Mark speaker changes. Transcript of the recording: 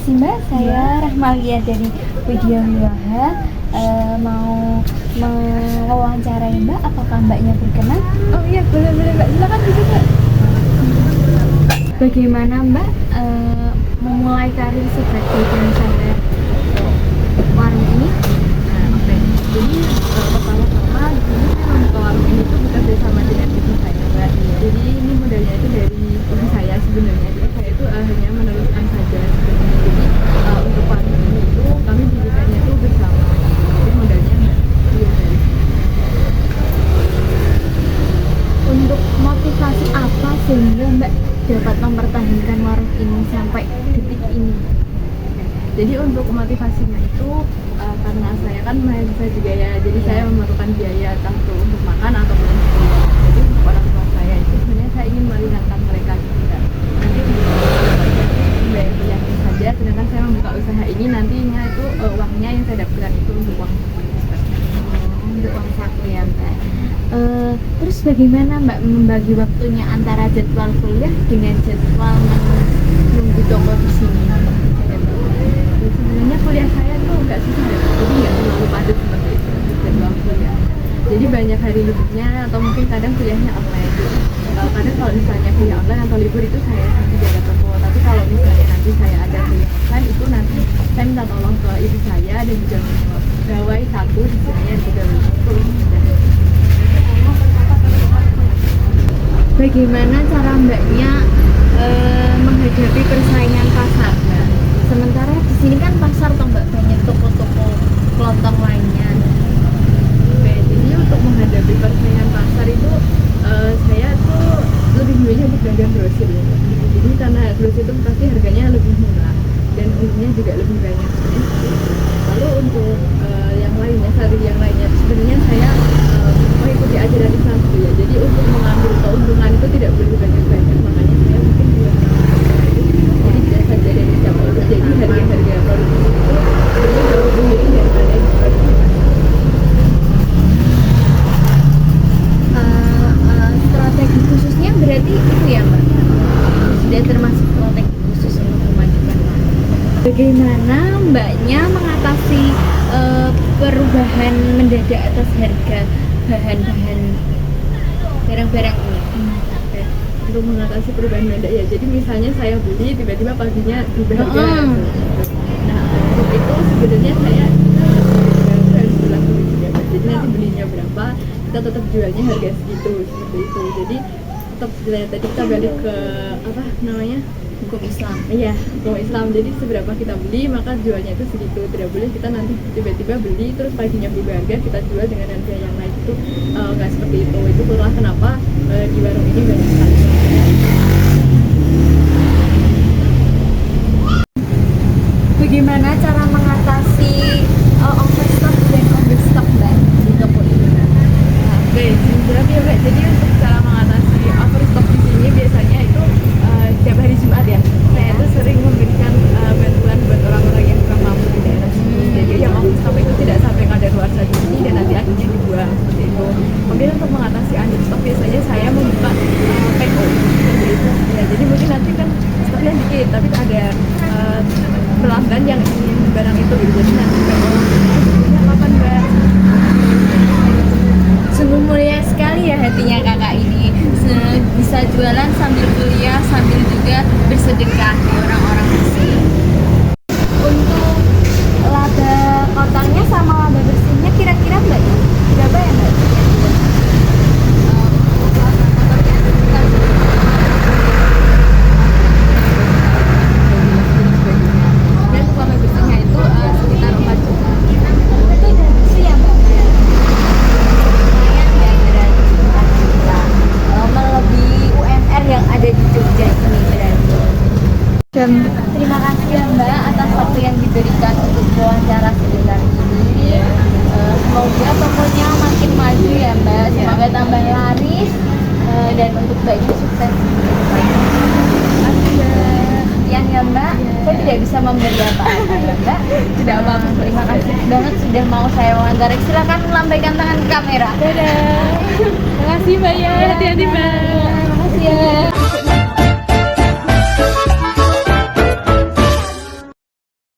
Speaker 1: Permisi Mbak, saya Rahmalia dari Widya Wiwaha. Mau mewawancarai Mbak, apakah Mbaknya berkenan?
Speaker 2: Oh iya, boleh Mbak, silakan duduk Mbak.
Speaker 1: Bagaimana Mbak memulai karir sebagai pengusaha warung ini?
Speaker 2: Oke. Jadi pertama-tama di sini saya membuka warung ini tuh bekerja sama dengan ibu saya Mbak. Jadi ini modalnya itu dari ibu saya sebenarnya. Jadi saya itu hanya meneruskan saja sebenarnya. Jadi untuk warung ini itu kami dirikannya itu bersama. Jadi modalnya Mbak. Iya dari.
Speaker 1: Untuk motivasi apa sehingga Mbak dapat mempertahankan warung ini sampai detik ini?
Speaker 2: Jadi untuk motivasinya itu karena saya kan mahasiswa juga ya, jadi saya memerlukan biaya entah itu untuk makan ataupun untuk kuliah. Jadi untuk orang tua saya itu sebenarnya saya ingin meringankan mereka juga. Nanti untuk biaya kuliah saja, sedangkan saya membuka usaha ini nantinya itu uangnya yang saya dapatkan itu untuk uang
Speaker 1: Untuk uang saku ya Mbak. Terus bagaimana Mbak membagi waktunya antara jadwal kuliah dengan jadwal menunggu toko di sini?
Speaker 2: Sebenarnya kuliah saya tuh nggak susah ya, jadi nggak terlalu padat seperti itu jadwal kuliah. Jadi banyak hari liburnya atau mungkin kadang kuliahnya online. Jadi, kadang kalau misalnya kuliah online atau libur itu saya nanti jaga toko. Tapi kalau misalnya nanti saya ada kuliah offline itu nanti saya minta tolong ke ibu saya dan juga pegawai satu di sini yang pegawai itu.
Speaker 1: Bagaimana cara Mbaknya menghadapi persaingan pasar Mbak? Sementara di sini kan pasar toh Mbak, banyak toko-toko kelontong lainnya.
Speaker 2: Oke, jadi untuk menghadapi persaingan pasar itu saya tuh lebih milih untuk dagang grosir ya. Jadi karena grosir itu pasti harganya lebih murah dan untungnya juga lebih banyak. Lalu untuk yang lainnya, strategi yang lainnya sebenarnya saya mengikuti ajaran Islam gitu ya. Jadi untuk mengambil keuntungan itu tidak boleh banyak-banyak, makanya saya mungkin juga jadi tidak saja dari siapa itu. Jadi harga-harga produk itu sebenarnya jauh lebih miring daripada yang produk.
Speaker 1: Strategi khususnya berarti itu ya Mbak? Sudah termasuk strategi khusus untuk memajukan warung. Bagaimana Mbaknya mengatasi perubahan mendadak atas harga bahan-bahan barang-barang ini?
Speaker 2: Untuk mengatasi perubahan mendadak ya, jadi misalnya saya beli tiba-tiba paginya berubah harga. Nah untuk itu sebenarnya saya harus berlaku juga. Jadi nanti belinya berapa, kita tetap jualnya harga segitu, seperti itu. Jadi tetap tadi kita balik ke apa namanya,
Speaker 1: Hukum Islam.
Speaker 2: iya, hukum Islam. Jadi seberapa kita beli maka jualnya itu segitu. Tidak boleh kita nanti tiba-tiba beli terus paginya berubah harga kita jual dengan harga yang lain, itu nggak seperti itu. Itu itulah kenapa di warung ini banyak sekali.
Speaker 1: Bagaimana cara mengatasi overstock dan understock Mbak di toko ini?
Speaker 2: Oke, jelas ya Mbak. Jadi untuk cara mengatasi overstock di sini biasanya itu setiap hari Jumat ya. Saya itu sering memberikan bantuan buat orang-orang yang kurang mampu di daerah sini. Jadi yang overstock itu tidak sampai kadaluarsa di sini dan nanti akhirnya dibuang seperti itu. Kemudian untuk mengatasi understock biasanya saya membuka PO seperti itu. Ya, jadi mungkin nanti kan stoknya dikit tapi ada pelanggan yang ingin barang itu gitu. Jadi nanti PO kapan Mbak?
Speaker 1: Sungguh mulia sekali ya hatinya kakak ini, bisa jualan sambil kuliah sambil juga bersedekah di orang-orang miskin. Untuk laba kotornya sama laba bersihnya kira-kira Mbak berapa ya Mbak?
Speaker 2: Dan selama bersihnya itu sekitar 4 juta.
Speaker 1: Itu udah bersih ya Mbak? Lumayan ya, berarti 4 juta. Melebihi UMR yang ada di Jogja ini berarti. Dan terima kasih ya Mbak atas waktu yang diberikan untuk wawancara sebentar ini. Semoga tokonya makin maju ya Mbak, semoga tambah laris dan untuk Mbaknya sukses. Sekian ya Mbak, saya tidak bisa memberi apa-apa ya Mbak. Tidak apa-apa, terima kasih banget sudah mau saya wawancara. Silakan melambaikan tangan ke kamera.
Speaker 2: Dadah. Terima kasih Mbak ya, hati-hati Mbak.